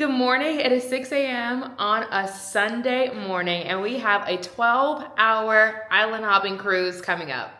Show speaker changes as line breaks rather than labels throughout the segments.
Good morning. It is 6 a.m. on a Sunday morning, and we have a 12-hour island hopping cruise coming up.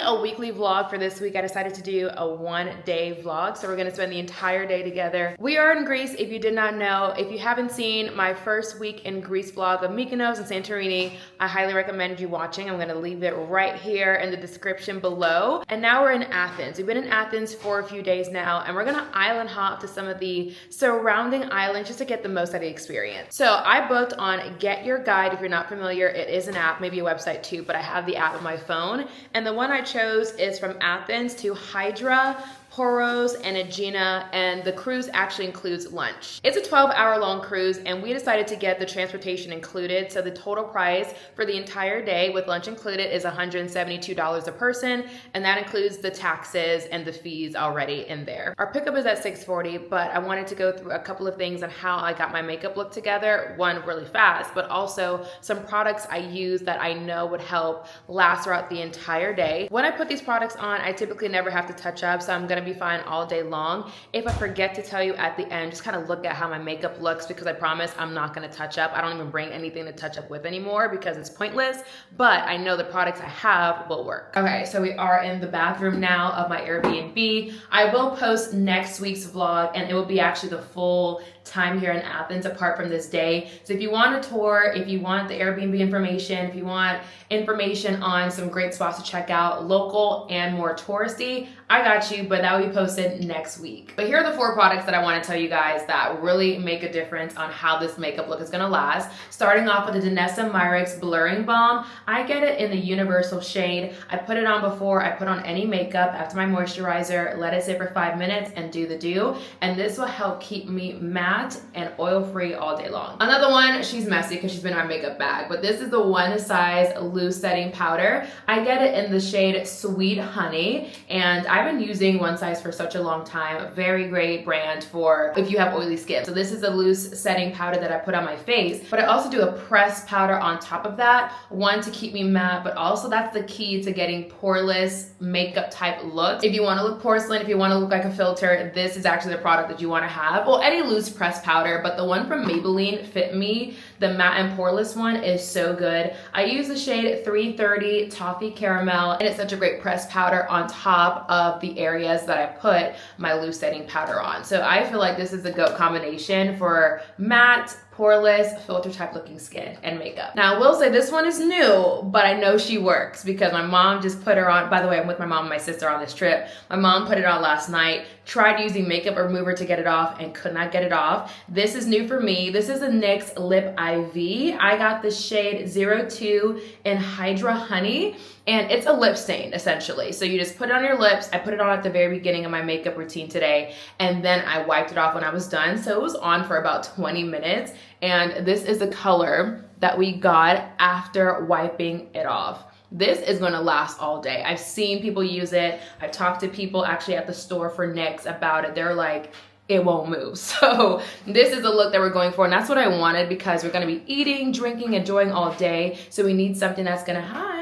A weekly vlog for this week, I decided to do a one-day vlog. So we're going to spend the entire day together. We are in Greece, if you did not know. If you haven't seen my first week in Greece vlog of Mykonos and Santorini, I highly recommend you watching. I'm going to leave it right here in the description below. And now we're in Athens. We've been in Athens for a few days now, and we're going to island hop to some of the surrounding islands just to get the most out of the experience. So I booked on Get Your Guide. If you're not familiar, it is an app, maybe a website too, but I have the app on my phone. And the one I chose is from Athens to Hydra, Poros, and Aegina, and the cruise actually includes lunch. It's a 12-hour long cruise, and we decided to get the transportation included, so the total price for the entire day with lunch included is $172 a person, and that includes the taxes and the fees already in there. Our pickup is at 6:40, but I wanted to go through a couple of things on how I got my makeup look together, one really fast, but also some products I use that I know would help last throughout the entire day. When I put these products on, I typically never have to touch up, so I'm gonna be fine all day long. If I forget to tell you at the end, just kind of look at how my makeup looks, because I promise I'm not gonna touch up. I don't even bring anything to touch up with anymore because it's pointless, but I know the products I have will work. Okay, so we are in the bathroom now of my Airbnb. I will post next week's vlog, and it will be actually the full time here in Athens apart from this day. So if you want a tour, if you want the Airbnb information, if you want information on some great spots to check out, local and more touristy, I got you, but that will be posted next week. But here are the 4 products that I want to tell you guys that really make a difference on how this makeup look is gonna last. Starting off with the Danessa Myricks Blurring Balm. I get it in the universal shade. I put it on before I put on any makeup after my moisturizer, let it sit for 5 minutes and do the do. And this will help keep me matte and oil-free all day long. Another one, she's messy because she's been in my makeup bag, but this is the One Size Loose Setting Powder. I get it in the shade Sweet Honey, and I've been using One Size for such a long time. Very great brand for if you have oily skin. So this is a loose setting powder that I put on my face, but I also do a pressed powder on top of that. One, to keep me matte, but also that's the key to getting poreless makeup type looks. If you want to look porcelain, if you want to look like a filter, this is actually the product that you want to have. Well, any loose pressed powder, but the one from Maybelline Fit Me, the matte and poreless one, is so good. I use the shade 330 Toffee Caramel, and it's such a great pressed powder on top of the areas that I put my loose setting powder on. So I feel like this is a good combination for matte, poreless, filter type looking skin and makeup. Now I will say this one is new, but I know she works because my mom just put her on. By the way, I'm with my mom and my sister on this trip. My mom put it on last night, tried using makeup remover to get it off and could not get it off. This is new for me. This is a NYX Lip IV. I got the shade 02 in Hydra Honey, and it's a lip stain essentially. So you just put it on your lips. I put it on at the very beginning of my makeup routine today, and then I wiped it off when I was done. So it was on for about 20 minutes. And this is the color that we got after wiping it off. This is gonna last all day. I've seen people use it. I've talked to people actually at the store for NYX about it. They're like, it won't move. So this is the look that we're going for, and that's what I wanted because we're gonna be eating, drinking, enjoying all day. So we need something that's gonna,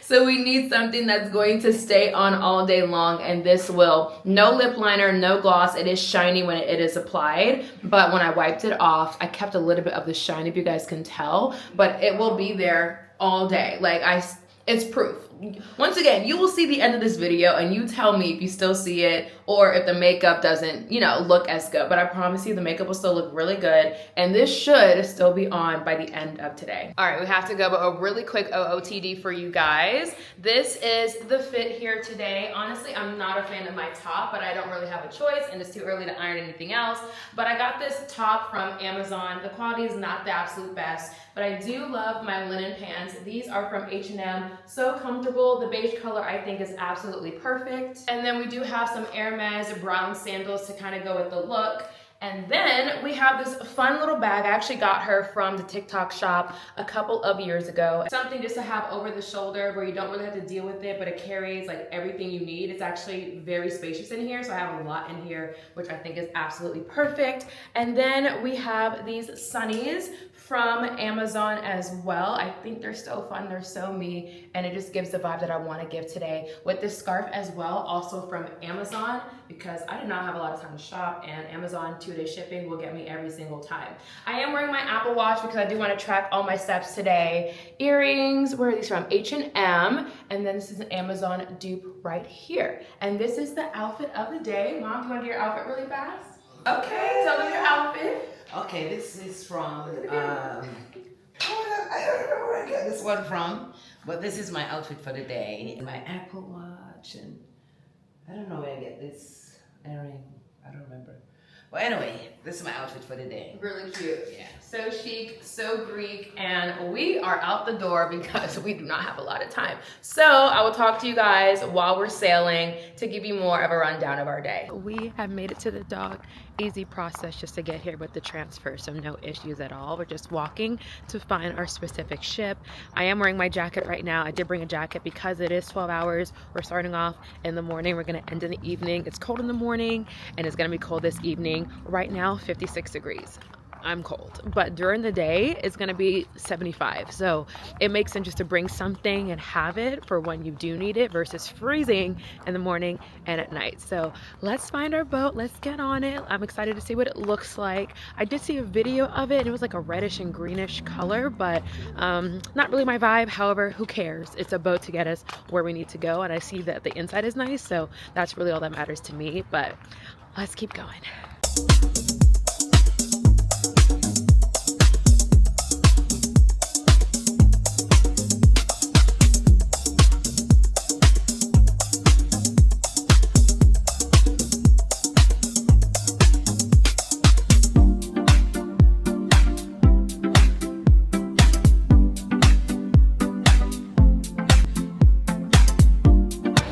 So we need something that's going to stay on all day long, and this will. No lip liner, no gloss. It is shiny when it is applied, but when I wiped it off, I kept a little bit of the shine, if you guys can tell, but it will be there all day. Like it's proof. Once again, you will see the end of this video and you tell me if you still see it or if the makeup doesn't, look as good. But I promise you the makeup will still look really good, and this should still be on by the end of today. All right, we have to go, but a really quick OOTD for you guys. This is the fit here today. Honestly, I'm not a fan of my top, but I don't really have a choice, and it's too early to iron anything else. But I got this top from Amazon. The quality is not the absolute best, but I do love my linen pants. These are from H&M. So comfortable. The beige color I think is absolutely perfect. And then we do have some Hermes brown sandals to kind of go with the look. And then we have this fun little bag. I actually got her from the TikTok shop a couple of years ago. Something just to have over the shoulder where you don't really have to deal with it, but it carries like everything you need. It's actually very spacious in here, so I have a lot in here, which I think is absolutely perfect. And then we have these sunnies from Amazon as well. I think they're so fun, they're so me, and it just gives the vibe that I want to give today. With this scarf as well, also from Amazon, because I did not have a lot of time to shop, and Amazon 2-day shipping will get me every single time. I am wearing my Apple Watch because I do want to track all my steps today. Earrings, where are these from? H&M, and then this is an Amazon dupe right here. And this is the outfit of the day. Mom, do you want to do your outfit really fast? Okay, tell them your outfit.
Okay, this is from, I don't know where I got this one from, but this is my outfit for the day. My Apple Watch, and I don't know where I get this earring, I don't remember. Well, anyway, this is my outfit for the day.
Really cute. Yeah. So chic, so Greek, and we are out the door because we do not have a lot of time. So I will talk to you guys while we're sailing to give you more of a rundown of our day. We have made it to the dock. Easy process just to get here with the transfer, so no issues at all. We're just walking to find our specific ship. I am wearing my jacket right now. I did bring a jacket because it is 12 hours. We're starting off in the morning. We're going to end in the evening. It's cold in the morning and it's going to be cold this evening. Right now, 56 degrees. I'm cold, but during the day it's gonna be 75, so it makes sense just to bring something and have it for when you do need it versus freezing in the morning and at night. So let's find our boat, let's get on it. I'm excited to see what it looks like. I did see a video of it and it was like a reddish and greenish color, but not really my vibe. However, who cares? It's a boat to get us where we need to go, and I see that the inside is nice, so that's really all that matters to me. But let's keep going.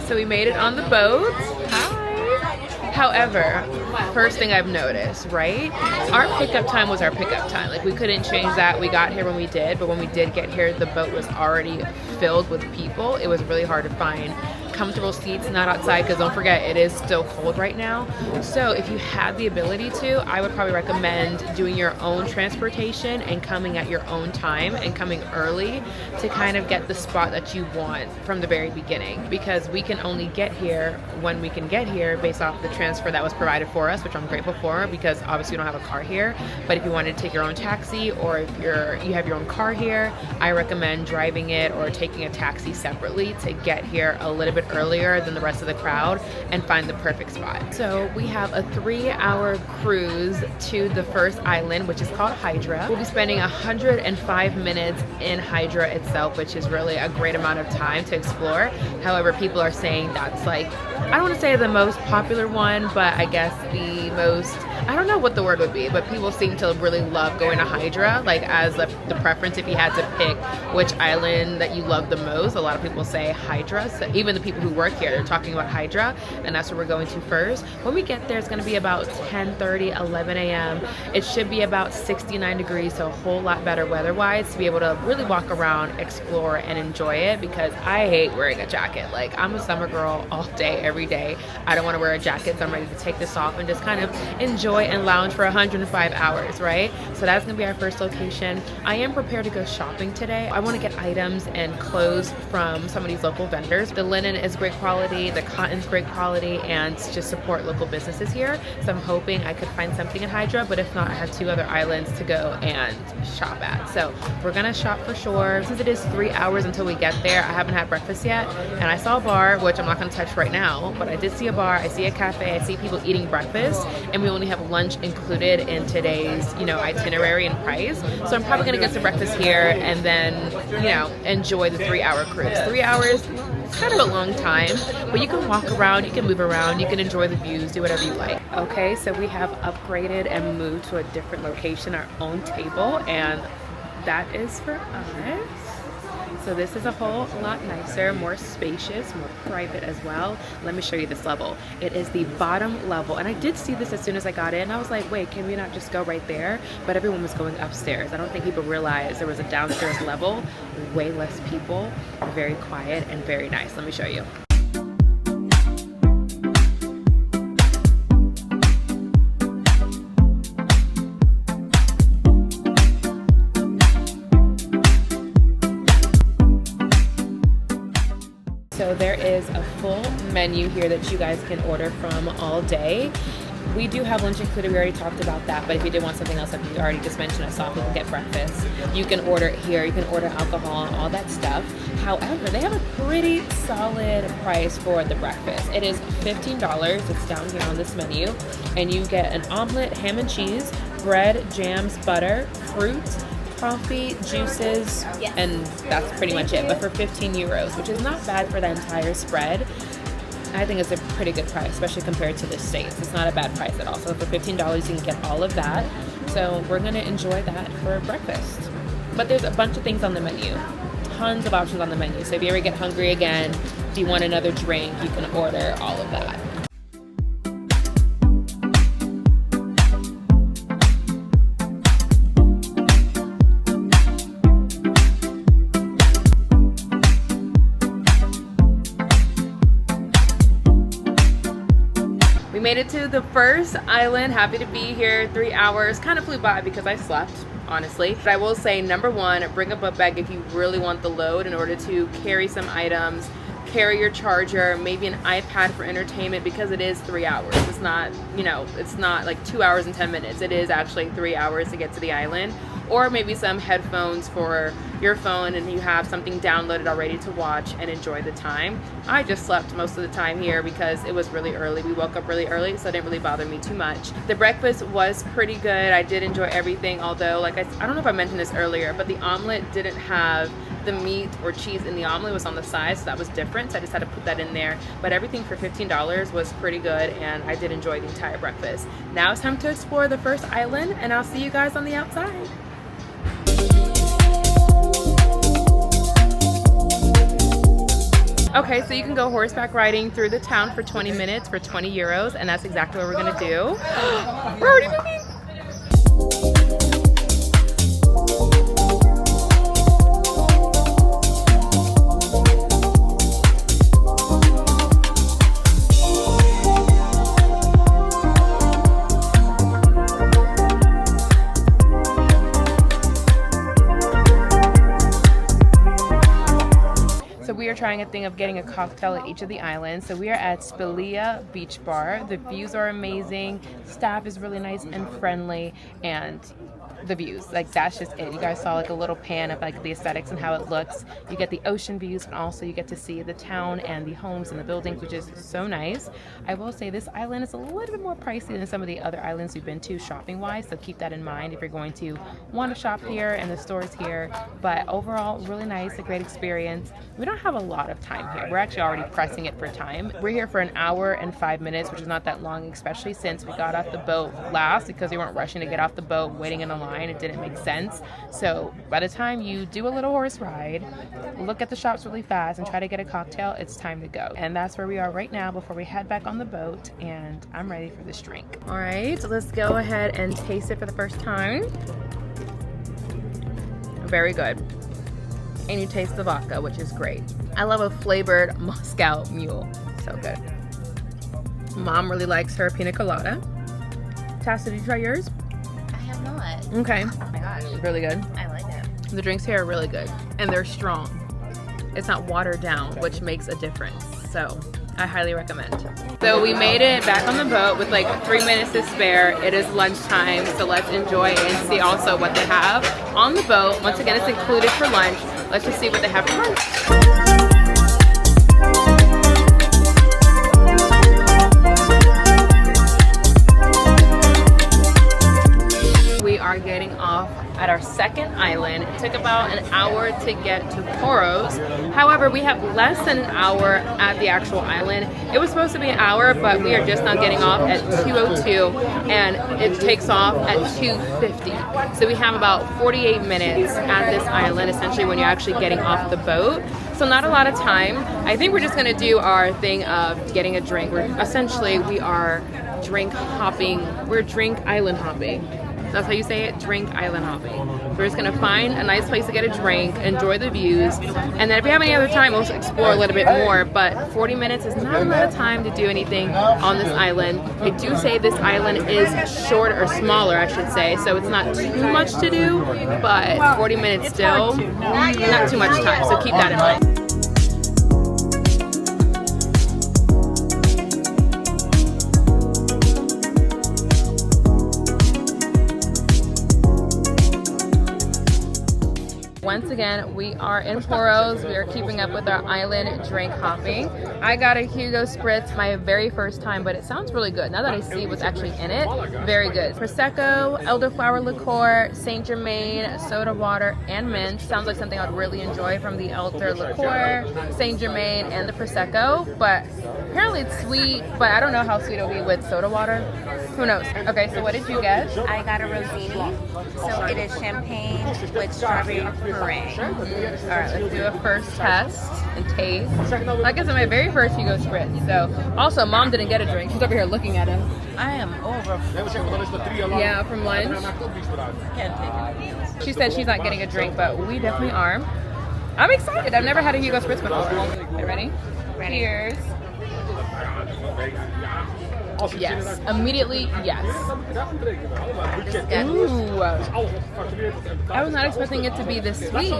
So we made it on the boat. Hi. However, first thing I've noticed, right? Our pickup time was our pickup time. Like, we couldn't change that. We got here when we did, but when we did get here, the boat was already filled with people. It was really hard to find comfortable seats, not outside, because don't forget, it is still cold right now. So if you had the ability to, I would probably recommend doing your own transportation and coming at your own time and coming early to kind of get the spot that you want from the very beginning, because we can only get here when we can get here based off the transfer that was provided for us, which I'm grateful for, because obviously we don't have a car here. But if you wanted to take your own taxi, or if you have your own car here, I recommend driving it or taking a taxi separately to get here a little bit earlier than the rest of the crowd and find the perfect spot. So we have a 3-hour cruise to the first island, which is called Hydra. We'll be spending 105 minutes in Hydra itself, which is really a great amount of time to explore. However, people are saying that's like, I don't want to say the most popular one, but I guess the most, I don't know what the word would be, but people seem to really love going to Hydra, like as the preference. If you had to pick which island that you love the most, a lot of people say Hydra. So even the people who work here, they're talking about Hydra, and that's where we're going to first. When we get there, it's going to be about 10:30, 11 a.m. It should be about 69 degrees, so a whole lot better weather-wise to be able to really walk around, explore, and enjoy it, because I hate wearing a jacket. Like, I'm a summer girl all day, every day. I don't want to wear a jacket, so I'm ready to take this off and just kind of enjoy and lounge for 105 hours, right? So that's going to be our first location. I am prepared to go shopping today. I want to get items and clothes from some of these local vendors. The linen is great quality, the cotton's great quality, and just support local businesses here. So I'm hoping I could find something in Hydra, but if not, I have 2 other islands to go and shop at. So we're gonna shop for sure. Since it is 3 hours until we get there, I haven't had breakfast yet, and I saw a bar, which I'm not gonna touch right now, but I did see a bar, I see a cafe, I see people eating breakfast, and we only have lunch included in today's, itinerary and price. So I'm probably gonna get some breakfast here and then, enjoy the 3-hour cruise. 3 hours, it's kind of a long time, but you can walk around, you can move around, you can enjoy the views, do whatever you like. Okay, so we have upgraded and moved to a different location, our own table, and that is for us. So this is a whole lot nicer, more spacious, more private as well. Let me show you this level. It is the bottom level, and I did see this as soon as I got in. I was like, wait, can we not just go right there? But everyone was going upstairs. I don't think people realized there was a downstairs level, way less people, very quiet and very nice. Let me show you. So there is a full menu here that you guys can order from all day. We do have lunch included. We already talked about that. But if you did want something else, like you already just mentioned, I saw people can get breakfast. You can order it here. You can order alcohol, all that stuff. However, they have a pretty solid price for the breakfast. It is $15. It's down here on this menu. And you get an omelet, ham and cheese, bread, jams, butter, fruit, coffee, juices, and that's pretty much it. But for 15 euros, which is not bad for the entire spread, I think it's a pretty good price, especially compared to the States. It's not a bad price at all. So for $15, you can get all of that. So we're gonna enjoy that for breakfast. But there's a bunch of things on the menu. Tons of options on the menu. So if you ever get hungry again, if you want another drink, you can order all of that. Made it to the first island. Happy to be here. 3 hours kind of flew by because I slept, honestly. But I will say, number one, bring a book bag if you really want the load in order to carry some items, carry your charger, maybe an iPad for entertainment, because it is 3 hours. It's not, you know, it's not like 2 hours and 10 minutes. It is actually 3 hours to get to the island. Or maybe some headphones for your phone and you have something downloaded already to watch and enjoy the time. I just slept most of the time here because it was really early. We woke up really early, so it didn't really bother me too much. The breakfast was pretty good. I did enjoy everything, although like I don't know if I mentioned this earlier, but the omelet didn't have the meat or cheese in the omelet. It was on the side, so that was different. So I just had to put that in there. But everything for $15 was pretty good, and I did enjoy the entire breakfast. Now it's time to explore the first island, and I'll see you guys on the outside. Okay, so you can go horseback riding through the town for 20 minutes for 20 euros, and that's exactly what we're gonna do. We're already moving. We are trying a thing of getting a cocktail at each of the islands. So we are at Spelia Beach Bar. The views are amazing. Staff is really nice and friendly, and the views, like that's just it. You guys saw like a little pan of like the aesthetics and how it looks. You get the ocean views, but also you get to see the town and the homes and the buildings, which is so nice. I will say this island is a little bit more pricey than some of the other islands we've been to shopping wise, so keep that in mind if you're going to want to shop here and the stores here. But overall, really nice, a great experience. We don't have a lot of time here. We're actually already pressing it for time. We're here for an hour and 5 minutes, which is not that long, especially since we got off the boat last, because we weren't rushing to get off the boat, waiting in a line. It didn't make sense. So by the time you do a little horse ride, look at the shops really fast and try to get a cocktail, it's time to go. And that's where we are right now before we head back on the boat, and I'm ready for this drink. All right, so let's go ahead and taste it for the first time. Very good. And you taste the vodka, which is great. I love a flavored Moscow Mule. So good. Mom really likes her pina colada. Tassa, did you try yours?
I have not.
Okay.
Oh my gosh.
Really good.
I like it.
The drinks here are really good, and they're strong. It's not watered down, which makes a difference. So I highly recommend. So we made it back on the boat with like 3 minutes to spare. It is lunchtime, so let's enjoy and see also what they have on the boat. Once again, it's included for lunch. Let's just see what they have for lunch. We are getting off at our second island. It took about an hour to get to Poros. However, we have less than an hour at the actual island. It was supposed to be an hour, but we are just now getting off at 2:02 and it takes off at 2:50. So we have about 48 minutes at this island, essentially, when you're actually getting off the boat. So not a lot of time. I think we're just gonna do our thing of getting a drink. We are drink hopping. We're drink island hopping. That's how you say it, drink island hopping. We're just gonna find a nice place to get a drink, enjoy the views, and then if we have any other time, we'll explore a little bit more, but 40 minutes is not a lot of time to do anything on this island. They do say this island is shorter, or smaller, I should say, so it's not too much to do, but 40 minutes still, not too much time, so keep that in mind. Once again, we are in Poros. We are keeping up with our island drink hopping. I got a Hugo Spritz, my very first time, but it sounds really good. Now that I see what's actually in it, very good. Prosecco, elderflower liqueur, Saint Germain, soda water, and mint. Sounds like something I'd really enjoy from the elder liqueur, Saint Germain, and the Prosecco. But apparently it's sweet, but I don't know how sweet it'll be with soda water. Who knows? Okay, so what did you get?
I got a rosini. So it is champagne with strawberry puree.
All right, let's do a first test and taste. Like I said, my very first Hugo Spritz. So, also, Mom didn't get a drink. She's over here looking at him.
I am over.
Yeah, from lunch.
Can't take it.
She said she's not getting a drink, but we definitely are. I'm excited. I've never had a Hugo Spritz before. Okay, ready?
Ready.
Cheers. Yes. Immediately, yes. Ooh. I was not expecting it to be this sweet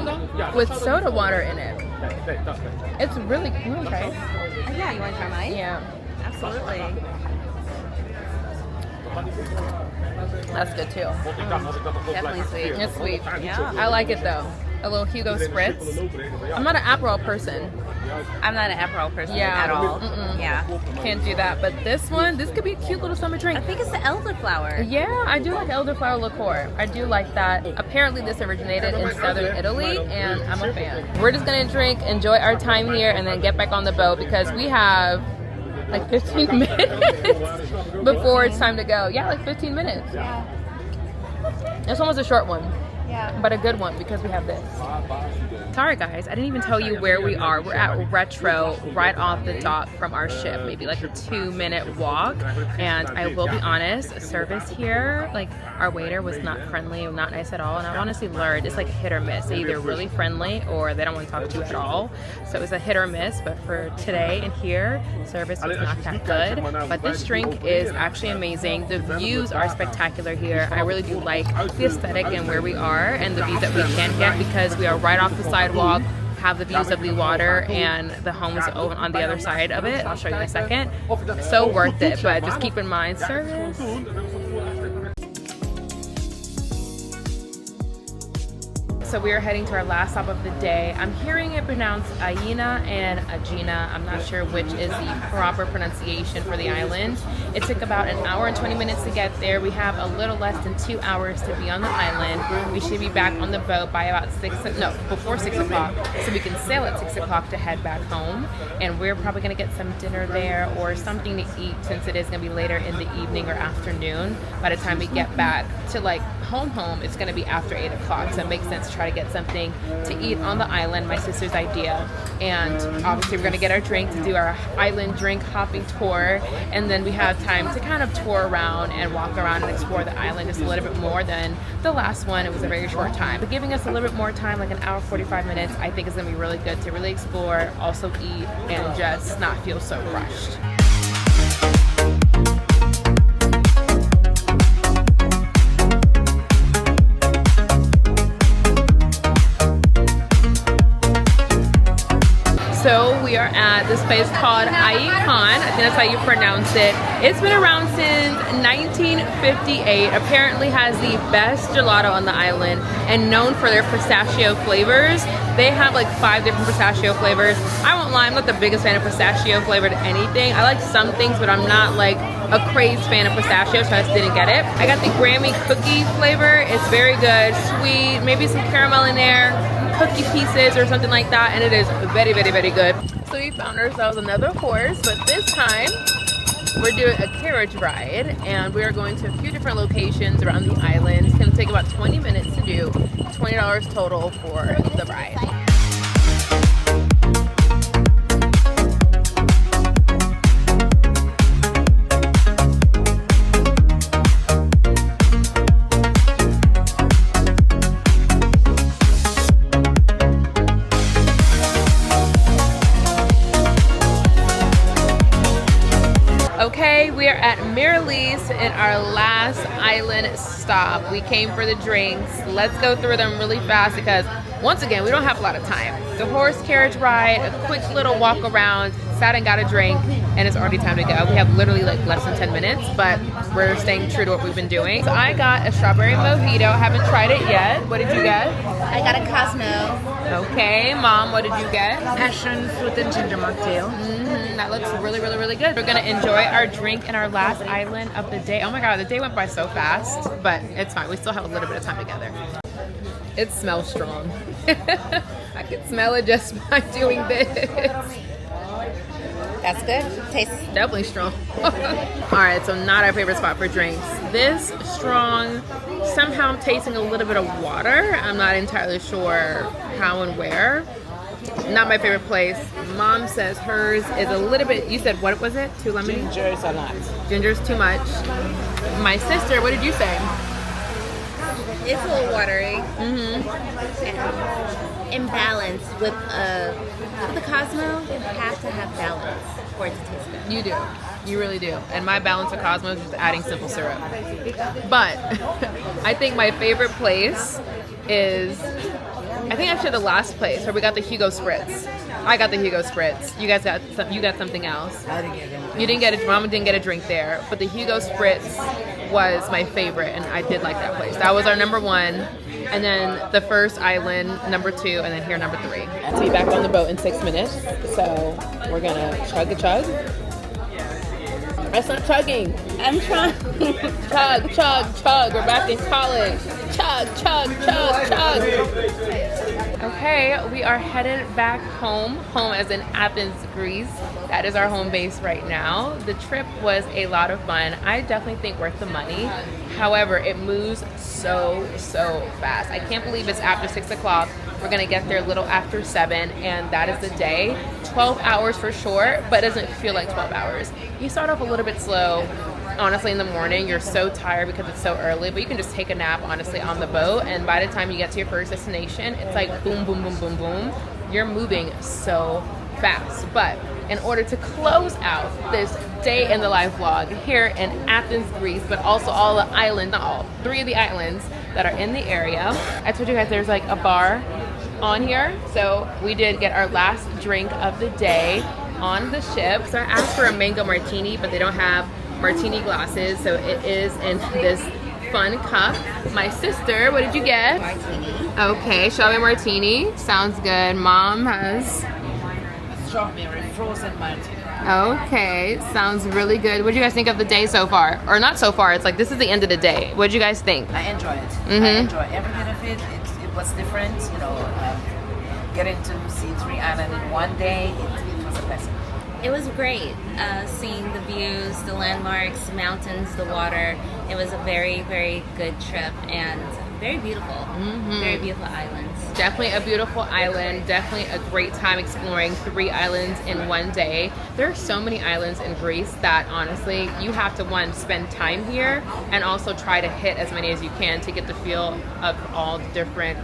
with soda water in it. It's really cool, right?
Yeah, you want to try mine?
Yeah.
Absolutely.
That's good too.
Definitely sweet.
It's sweet.
Yeah.
I like it though. A little Hugo Spritz. I'm not an Aperol person.
I'm not an Aperol person
Yeah.
at all.
Mm-mm.
Yeah.
Can't do that. But this one, this could be a cute little summer drink.
I think it's the elderflower.
Yeah, I do like elderflower liqueur. I do like that. Apparently this originated in southern Italy and I'm a fan. We're just gonna drink, enjoy our time here, and then get back on the boat because we have like 15 minutes before it's time to go. Yeah, like 15 minutes.
Yeah.
This one was a short one.
Yeah.
But a good one because we have this. Sorry guys, I didn't even tell you where we are. We're at Retro, right off the dock from our ship, maybe like a 2-minute walk. And I will be honest, service here, like our waiter was not friendly, not nice at all. And I've honestly learned it's like hit or miss. They're either really friendly or they don't want to talk to you at all. So it was a hit or miss, but for today and here, service was not that good. But this drink is actually amazing. The views are spectacular here. I really do like the aesthetic and where we are and the views that we can get because we are right off the sidewalk, have the views of the water and the homes on the other side of it. I'll show you in a second. So worth it, but just keep in mind service. So we are heading to our last stop of the day. I'm hearing it pronounced Aegina and Aegina. I'm not sure which is the proper pronunciation for the island. It took about an hour and 20 minutes to get there. We have a little less than 2 hours to be on the island. We should be back on the boat by about before 6 o'clock. So we can sail at 6 o'clock to head back home. And we're probably gonna get some dinner there or something to eat since it is gonna be later in the evening or afternoon. By the time we get back to like home, it's gonna be after 8 o'clock. So it makes sense to try to get something to eat on the island, my sister's idea. And obviously we're gonna get our drink to do our island drink hopping tour. And then we have time to kind of tour around and walk around and explore the island just a little bit more than the last one. It was a very short time. But giving us a little bit more time, like an hour, 45 minutes, I think is gonna be really good to really explore, also eat, and just not feel so rushed. So we are at this place called Icon. I think that's how you pronounce it. It's been around since 1958. Apparently has the best gelato on the island and known for their pistachio flavors. They have like 5 different pistachio flavors. I won't lie, I'm not the biggest fan of pistachio flavored anything. I like some things, but I'm not like a crazed fan of pistachio, so I just didn't get it. I got the Grammy cookie flavor. It's very good, sweet, maybe some caramel in there, cookie pieces or something like that, and it is very, very, very good. So we found ourselves another horse, but this time we're doing a carriage ride, and we are going to a few different locations around the island. It's gonna take about 20 minutes to do, $20 total for the ride. Okay, we are at Miralise in our last island stop. We came for the drinks. Let's go through them really fast because, once again, we don't have a lot of time. The horse carriage ride, a quick little walk around, sat and got a drink, and it's already time to go. We have literally like less than 10 minutes, but we're staying true to what we've been doing. So I got a strawberry mojito. I haven't tried it yet. What did you get?
I got a Cosmo.
Okay, Mom, what did you get?
Passion fruit and ginger mocktail.
That looks really, really, really good. We're gonna enjoy our drink in our last island of the day. Oh my God, the day went by so fast, but it's fine. We still have a little bit of time together. It smells strong. I can smell it just by doing this.
That's good. Tastes
Definitely strong. All right, so not our favorite spot for drinks. This strong, somehow I'm tasting a little bit of water. I'm not entirely sure how and where. Not my favorite place. Mom says hers is a little bit, you said what was it? Too lemony?
Ginger is a lot.
Ginger's too much. My sister, what did you say?
it's a little watery.
Mm-hmm.
And imbalance with the Cosmo, you have to have balance for it to taste good.
You do. You really do. And my balance of Cosmo is just adding simple syrup. But I think my favorite place is, I think actually the last place where we got the Hugo Spritz. I got the Hugo Spritz. You guys got something else.
I didn't get anything.
You didn't get it. Mama didn't get a drink there. But the Hugo Spritz was my favorite, and I did like that place. That was our number one. And then the first island, number 2, and then here, number 3. I'll be back on the boat in 6 minutes. So we're gonna chug a chug. That's not chugging.
I'm trying.
Chug, chug, chug. We're back in college. Chug, chug, chug, chug. Okay, we are headed back home. Home as in Athens, Greece. That is our home base right now. The trip was a lot of fun. I definitely think worth the money. However, it moves so fast. I can't believe it's after 6 o'clock. We're gonna get there a little after 7, and that is the day. 12 hours for sure, but it doesn't feel like 12 hours. You start off a little bit slow. Honestly, in the morning, you're so tired because it's so early, but you can just take a nap, honestly, on the boat. And by the time you get to your first destination, it's like boom, boom, boom, boom, boom. You're moving so fast. But in order to close out this day in the life vlog here in Athens, Greece, but also all the islands, not all, 3 of the islands that are in the area. I told you guys there's like a bar on here. So we did get our last drink of the day on the ship. So I asked for a mango martini, but they don't have martini glasses, so it is in this fun cup. My sister, what did you get?
Martini.
Okay, strawberry martini. Sounds good. Mom has...
Strawberry frozen martini.
Okay, sounds really good. What did you guys think of the day so far? Or not so far, it's like this is the end of the day. What did you guys think?
I enjoy it.
Mm-hmm.
I enjoy every bit of it. It was different, you know. Getting to see 3 islands in one day, it was a blessing.
It was great, seeing the views, the landmarks, the mountains, the water. It was a very, very good trip and very beautiful.
Mm-hmm.
Very beautiful islands.
Definitely a beautiful island. Definitely a great time exploring 3 islands in one day. There are so many islands in Greece that honestly you have to, one, spend time here and also try to hit as many as you can to get the feel of all the different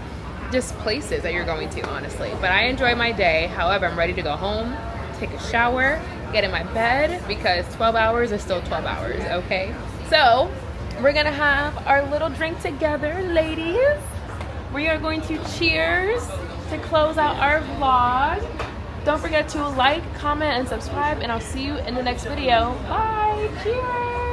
just places that you're going to, honestly. But I enjoy my day. However, I'm ready to go home, take a shower, get in my bed, because 12 hours is still 12 hours, okay? So we're gonna have our little drink together, ladies. We are going to cheers to close out our vlog. Don't forget to like, comment, and subscribe, and I'll see you in the next video. Bye, cheers.